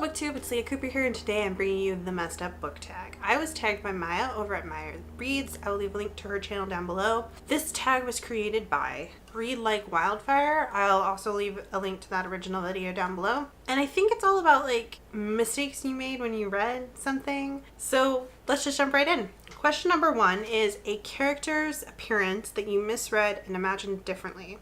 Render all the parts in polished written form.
BookTube, it's Leah Cooper here, and today I'm bringing you the messed up book tag. I was tagged by Maya over at Maya Reads. I will leave a link to her channel down below. This tag was created by Read Like Wildfire. I'll also leave a link to that original video down below. And I think it's all about like mistakes you made when you read something. So let's just jump right in. Question number 1 is a character's appearance that you misread and imagined differently.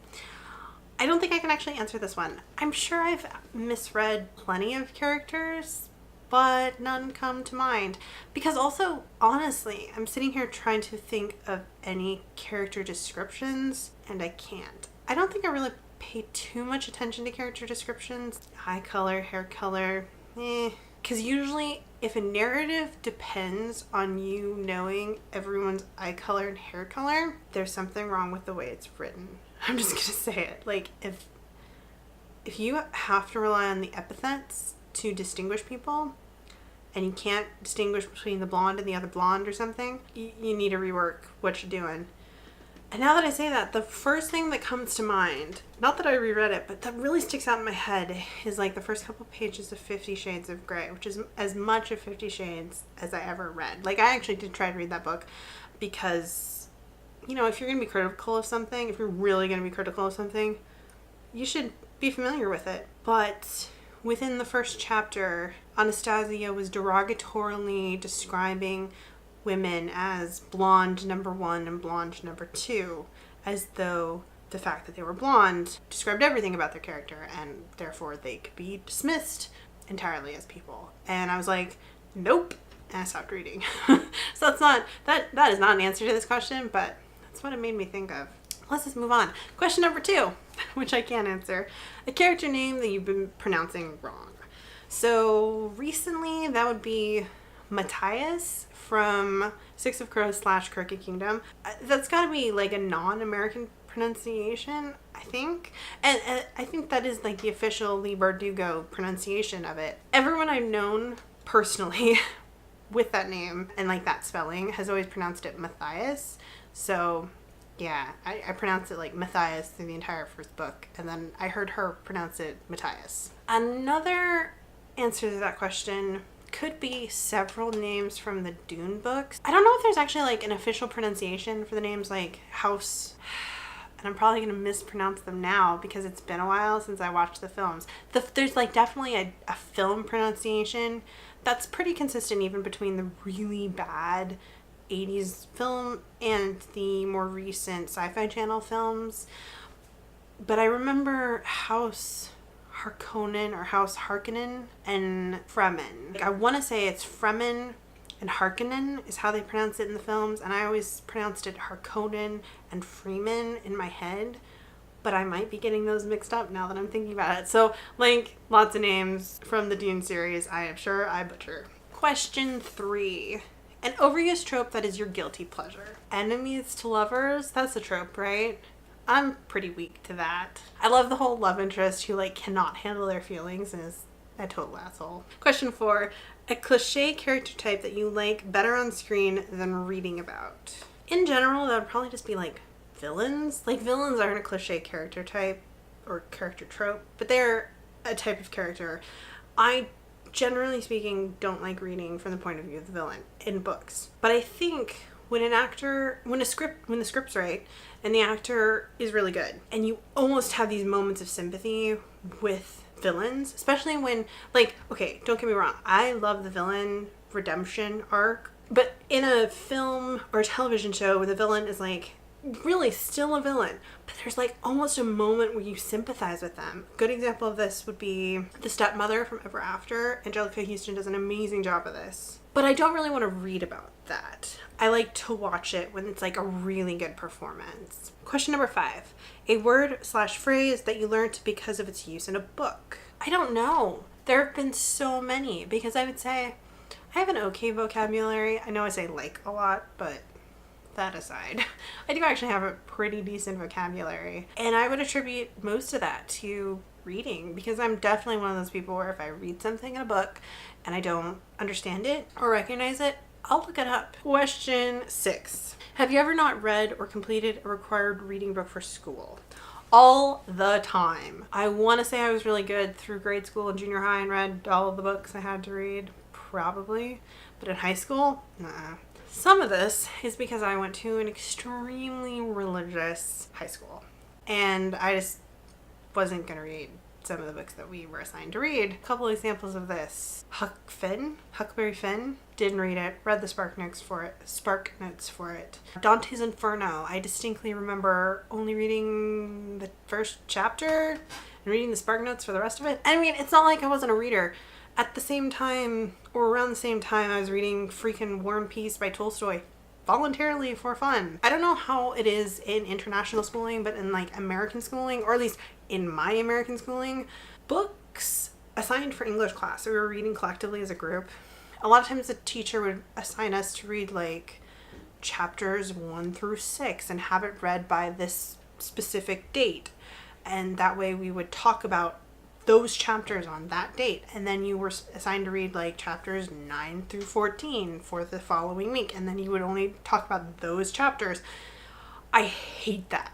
I don't think I can actually answer this one. I'm sure I've misread plenty of characters, but none come to mind. Because also, honestly, I'm sitting here trying to think of any character descriptions, and I can't. I don't think I really pay too much attention to character descriptions. Eye color, hair color, Because usually, if a narrative depends on you knowing everyone's eye color and hair color, there's something wrong with the way it's written. I'm just gonna say it. Like, if you have to rely on the epithets to distinguish people, and you can't distinguish between the blonde and the other blonde or something, you need to rework what you're doing. And now that I say that, the first thing that comes to mind, not that I reread it, but that really sticks out in my head, is like the first couple pages of 50 Shades of Grey, which is as much of 50 Shades as I ever read. Like, I actually did try to read that book because, you know, if you're going to be critical of something, if you're really going to be critical of something, you should be familiar with it. But within the first chapter, Anastasia was derogatorily describing women as blonde number 1 and blonde number 2, as though the fact that they were blonde described everything about their character, and therefore they could be dismissed entirely as people. And I was like, nope, and I stopped reading. So that is not an answer to this question, but that's what it made me think of. Let's just move on. Question number 2, which I can't answer. A character name that you've been pronouncing wrong. So recently, that would be Matthias from Six of Crows / Crooked Kingdom. That's got to be like a non-American pronunciation, I think. And I think that is like the official Lee Bardugo pronunciation of it. Everyone I've known personally with that name and like that spelling has always pronounced it Matthias. So yeah, I pronounced it like Matthias through the entire first book, and then I heard her pronounce it Matthias. Another answer to that question could be several names from the Dune books. I don't know if there's actually like an official pronunciation for the names like House, and I'm probably going to mispronounce them now because it's been a while since I watched the films. There's like definitely a film pronunciation that's pretty consistent even between the really bad 80s film and the more recent Sci-Fi Channel films. But I remember House Harkonnen or House Harkonnen and Fremen. Like, I want to say it's Fremen and Harkonnen is how they pronounce it in the films, and I always pronounced it Harkonnen and Freeman in my head, but I might be getting those mixed up now that I'm thinking about it. So, like, lots of names from the Dune series I am sure I butcher. Question 3. An overused trope that is your guilty pleasure. Enemies to lovers, that's a trope, right? I'm pretty weak to that. I love the whole love interest who like cannot handle their feelings and is a total asshole. Question 4. A cliché character type that you like better on screen than reading about. In general, that would probably just be like villains. Like, villains aren't a cliché character type or character trope, but they're a type of character. I, generally speaking, don't like reading from the point of view of the villain in books. But I think when the script's right and the actor is really good and you almost have these moments of sympathy with villains, especially when, like, okay, don't get me wrong, I love the villain redemption arc, but in a film or a television show where the villain is like really still a villain, but there's like almost a moment where you sympathize with them. A good example of this would be The Stepmother from Ever After. Angelica Houston does an amazing job of this. But I don't really want to read about that. I like to watch it when it's like a really good performance. Question number 5. A word / phrase that you learned because of its use in a book. I don't know. There have been so many, because I would say I have an okay vocabulary. I know I say like a lot, but that aside, I do actually have a pretty decent vocabulary, and I would attribute most of that to reading, because I'm definitely one of those people where if I read something in a book and I don't understand it or recognize it, I'll look it up. Question 6. Have you ever not read or completed a required reading book for school? all the time. I want to say I was really good through grade school and junior high and read all of the books I had to read, probably. But in high school, nah. Some of this is because I went to an extremely religious high school. And I just wasn't going to read some of the books that we were assigned to read. A couple examples of this. Huckleberry Finn. Didn't read it. Read the Spark Notes for it. Dante's Inferno. I distinctly remember only reading the first chapter and reading the Spark Notes for the rest of it. I mean, it's not like I wasn't a reader. At the same time, or around the same time, I was reading freaking War and Peace by Tolstoy voluntarily for fun. I don't know how it is in international schooling, but in like American schooling, or at least in my American schooling, books assigned for English class that we were reading collectively as a group, a lot of times the teacher would assign us to read like chapters 1 through 6 and have it read by this specific date. And that way we would talk about those chapters on that date, and then you were assigned to read like chapters 9 through 14 for the following week, and then you would only talk about those chapters. I hate that.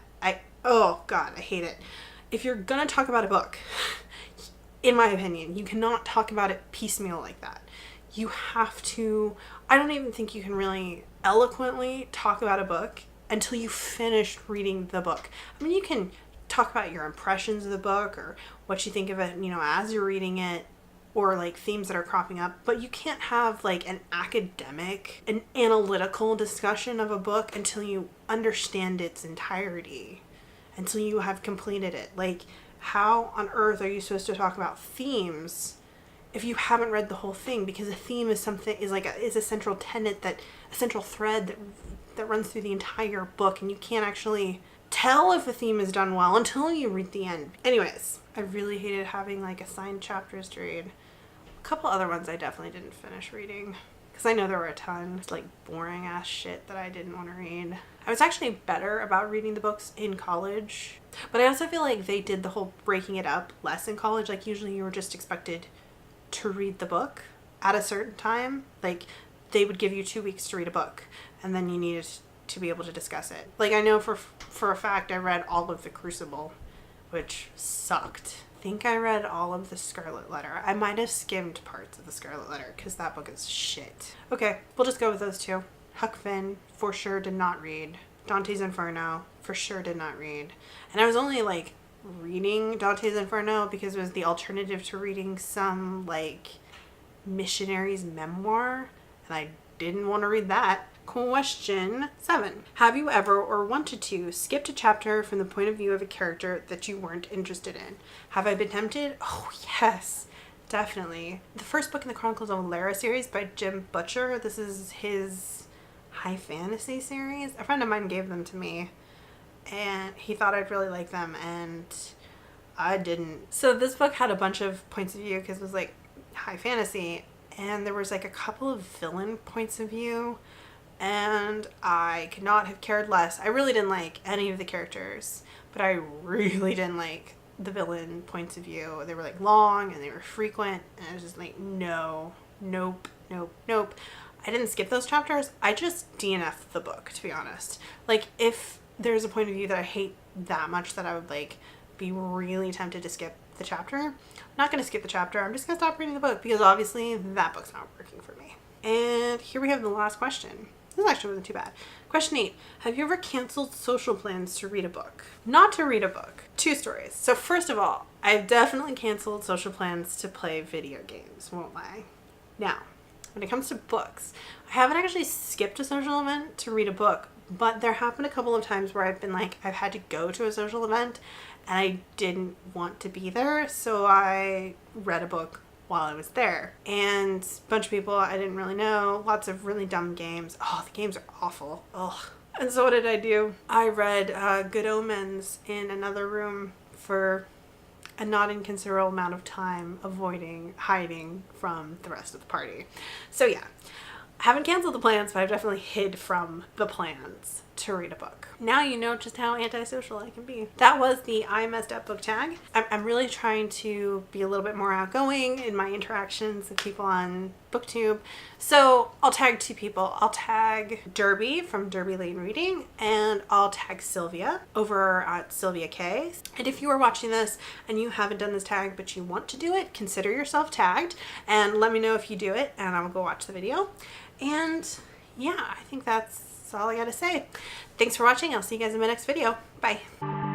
Oh god, I hate it. If you're gonna talk about a book, in my opinion, you cannot talk about it piecemeal like that. You have to, I don't even think you can really eloquently talk about a book until you finish reading the book. I mean, you can talk about your impressions of the book or what you think of it, you know, as you're reading it, or like themes that are cropping up, but you can't have like an analytical discussion of a book until you understand its entirety, until you have completed it. Like, how on earth are you supposed to talk about themes if you haven't read the whole thing? Because a theme is is a central tenet, a central thread that runs through the entire book, and you can't actually tell if a theme is done well until you read the end. Anyways, I really hated having like assigned chapters to read. A couple other ones I definitely didn't finish reading because I know there were a ton of like boring ass shit that I didn't want to read. I was actually better about reading the books in college, but I also feel like they did the whole breaking it up less in college. Like, usually you were just expected to read the book at a certain time. Like, they would give you 2 weeks to read a book, and then you needed to be able to discuss it. Like, I know for a fact I read all of The Crucible, which sucked. I think I read all of The Scarlet Letter. I might have skimmed parts of The Scarlet Letter because that book is shit. Okay, we'll just go with those two. Huck Finn, for sure did not read. Dante's Inferno, for sure did not read. And I was only like reading Dante's Inferno because it was the alternative to reading some like missionary's memoir, and I didn't want to read that. Question 7. Have you ever or wanted to skipped a chapter from the point of view of a character that you weren't interested in? Have I been tempted? Oh, yes, definitely. The first book in the Chronicles of Lara series by Jim Butcher. This is his high fantasy series. A friend of mine gave them to me, and he thought I'd really like them, and I didn't. So this book had a bunch of points of view because it was like high fantasy, and there was like a couple of villain points of view, and I could not have cared less. I really didn't like any of the characters, but I really didn't like the villain points of view. They were like long and they were frequent, and I was just like, no, nope. I didn't skip those chapters. I just DNF'd the book, to be honest. Like, if there's a point of view that I hate that much that I would like be really tempted to skip the chapter, I'm not going to skip the chapter. I'm just going to stop reading the book because obviously that book's not working for me. And here we have the last question. This actually wasn't too bad. Question 8. Have you ever canceled social plans to read a book? Not to read a book. 2 stories. So first of all, I've definitely canceled social plans to play video games, won't lie. Now, when it comes to books, I haven't actually skipped a social event to read a book, but there happened a couple of times where I've had to go to a social event and I didn't want to be there, so I read a book while I was there. And a bunch of people I didn't really know, lots of really dumb games. Oh, the games are awful. Ugh. And so what did I do? I read Good Omens in another room for a not inconsiderable amount of time, hiding from the rest of the party. So yeah, I haven't canceled the plans, but I've definitely hid from the plans to read a book. Now you know just how antisocial I can be. That was the I Messed Up book tag. I'm really trying to be a little bit more outgoing in my interactions with people on BookTube. So I'll tag two people. I'll tag Derby from Derby Lane Reading, and I'll tag Silvia over at Silvia Kay. And if you are watching this and you haven't done this tag but you want to do it, consider yourself tagged and let me know if you do it and I will go watch the video. And yeah, I think that's all I gotta say. Thanks for watching. I'll see you guys in my next video. Bye.